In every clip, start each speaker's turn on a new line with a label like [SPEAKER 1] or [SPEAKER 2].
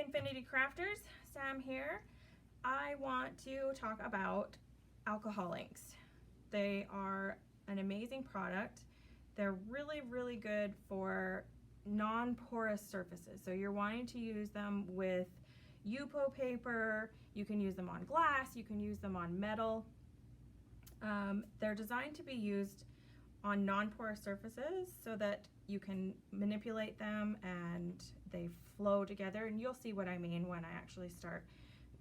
[SPEAKER 1] Infinity Crafters, Sam here. I want to talk about alcohol inks. They are an amazing product. They're really good for non-porous surfaces. So you're wanting to use them with Yupo paper, you can use them on glass, you can use them on metal. They're designed to be used on non-porous surfaces so that you can manipulate them and they flow together, and you'll see what I mean when I actually start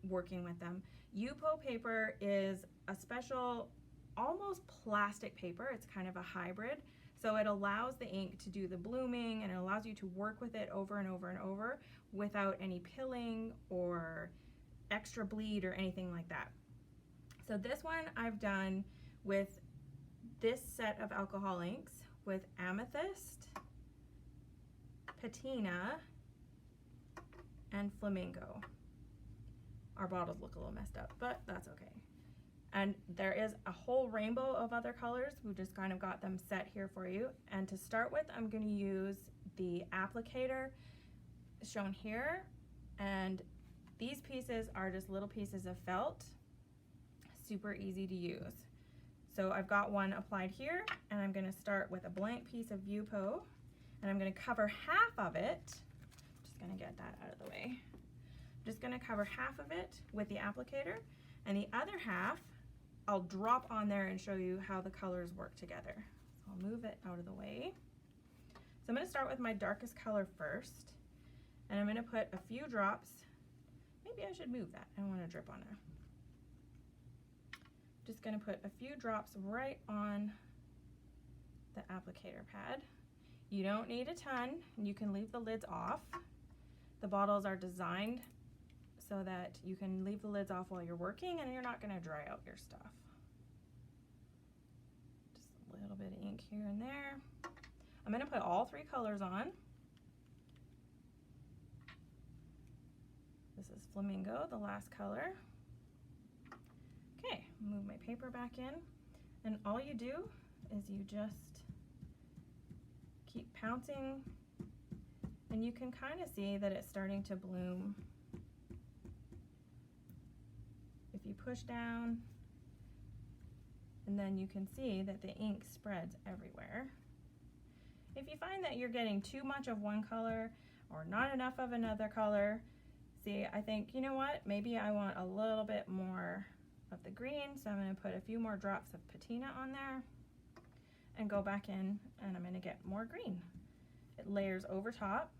[SPEAKER 1] working with them. Yupo paper is a special, almost plastic paper. It's kind of a hybrid, so it allows the ink to do the blooming and it allows you to work with it over and over and over without any pilling or extra bleed or anything like that. So this one I've done with this set of alcohol inks with Amethyst, Patina, and Flamingo. Our bottles look a little messed up, but that's okay. And there is a whole rainbow of other colors. We just kind of got them set here for you. And to start with, I'm going to use the applicator shown here. And these pieces are just little pieces of felt, super easy to use. So I've got one applied here, and I'm going to start with a blank piece of Yupo, and I'm going to cover half of it. Just going to get that out of the way. I'm just going to cover half of it with the applicator, and the other half I'll drop on there and show you how the colors work together. So I'll move it out of the way. So I'm going to start with my darkest color first, and I'm going to put a few drops. Maybe I should move that. I don't want to drip on there. Just going to put a few drops right on the applicator pad. You don't need a ton, you can leave the lids off. The bottles are designed so that you can leave the lids off while you're working and you're not going to dry out your stuff. Just a little bit of ink here and there. I'm going to put all three colors on. This is Flamingo, the last color. Okay, move my paper back in, and all you do is you just keep pouncing, and you can kind of see that it's starting to bloom. If you push down, and then you can see that the ink spreads everywhere. If you find that you're getting too much of one color or not enough of another color, see, I think, you know what, maybe I want a little bit more of the green, so I'm going to put a few more drops of patina on there and go back in, and I'm going to get more green. It layers over top,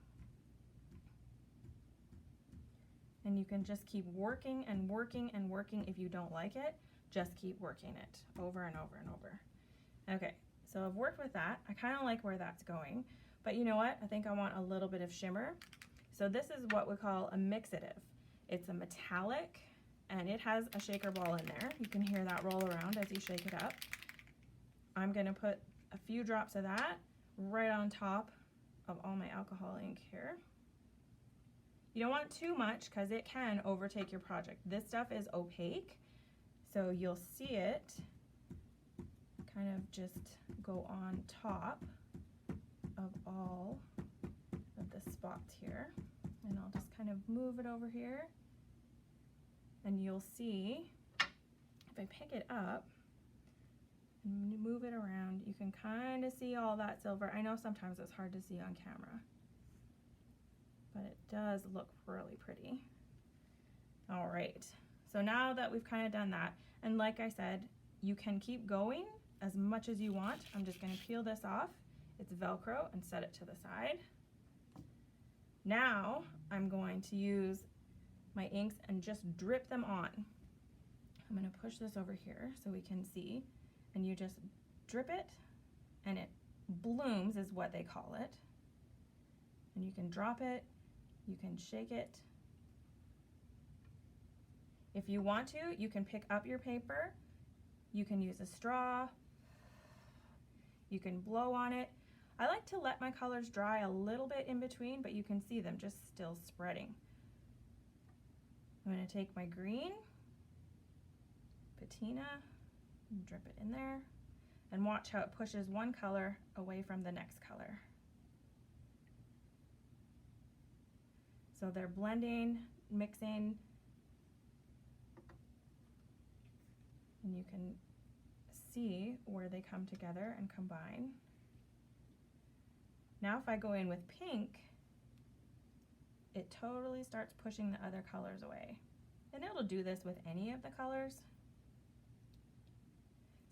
[SPEAKER 1] and you can just keep working and working and working. If you don't like it, just keep working it over and over and over. Okay, so I've worked with that. I kind of like where that's going, but you know what, I think I want a little bit of shimmer. So this is what we call a mixative. It's a metallic, and it has a shaker ball in there. You can hear that roll around as you shake it up. I'm going to put a few drops of that right on top of all my alcohol ink here. You don't want too much because it can overtake your project. This stuff is opaque, so you'll see it kind of just go on top of all of the spots here. And I'll just kind of move it over here. And you'll see, if I pick it up and move it around, you can kind of see all that silver. I know sometimes it's hard to see on camera, but it does look really pretty. All right, so now that we've kind of done that, and like I said, you can keep going as much as you want. I'm just going to peel this off. It's Velcro, and set it to the side. Now I'm going to use my inks and just drip them on. I'm going to push this over here so we can see, and you just drip it and it blooms is what they call it. And you can drop it, you can shake it. If you want to, you can pick up your paper, you can use a straw, you can blow on it. I like to let my colors dry a little bit in between, but you can see them just still spreading. I'm going to take my green, patina, drip it in there, and watch how it pushes one color away from the next color. So they're blending, mixing, and you can see where they come together and combine. Now if I go in with pink, it totally starts pushing the other colors away. And it'll do this with any of the colors.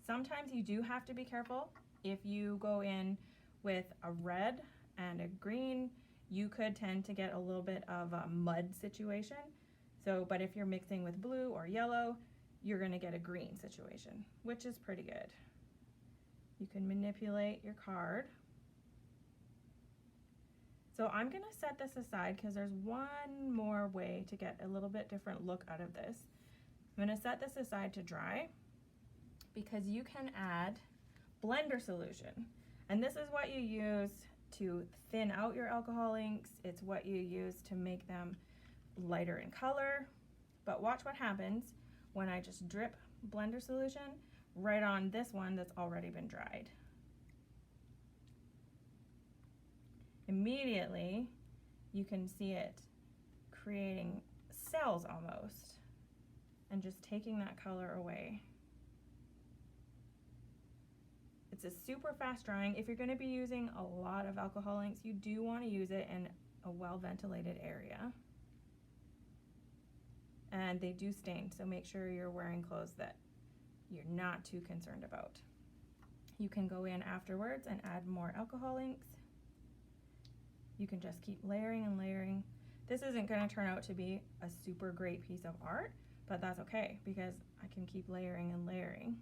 [SPEAKER 1] Sometimes you do have to be careful. If you go in with a red and a green, you could tend to get a little bit of a mud situation. So, but if you're mixing with blue or yellow, you're gonna get a green situation, which is pretty good. You can manipulate your card. So I'm gonna set this aside because there's one more way to get a little bit different look out of this. I'm gonna set this aside to dry because you can add blender solution. And this is what you use to thin out your alcohol inks. It's what you use to make them lighter in color. But watch what happens when I just drip blender solution right on this one that's already been dried. Immediately, you can see it creating cells almost and just taking that color away. It's a super fast drying. If you're going to be using a lot of alcohol inks, you do want to use it in a well-ventilated area. And they do stain, so make sure you're wearing clothes that you're not too concerned about. You can go in afterwards and add more alcohol inks. You can just keep layering and layering. This isn't going to turn out to be a super great piece of art, but that's okay because I can keep layering and layering.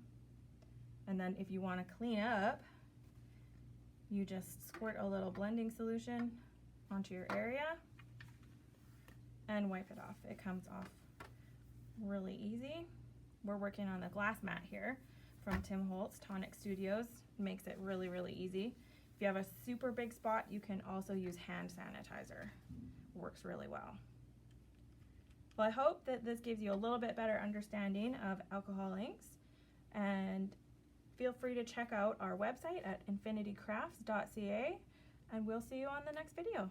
[SPEAKER 1] And then if you want to clean up, you just squirt a little blending solution onto your area and wipe it off. It comes off really easy. We're working on the glass mat here from Tim Holtz. Tonic Studios makes it really, really easy. If you have a super big spot, you can also use hand sanitizer. Works really well. Well, I hope that this gives you a little bit better understanding of alcohol inks, and feel free to check out our website at infinitycrafts.ca, and we'll see you on the next video.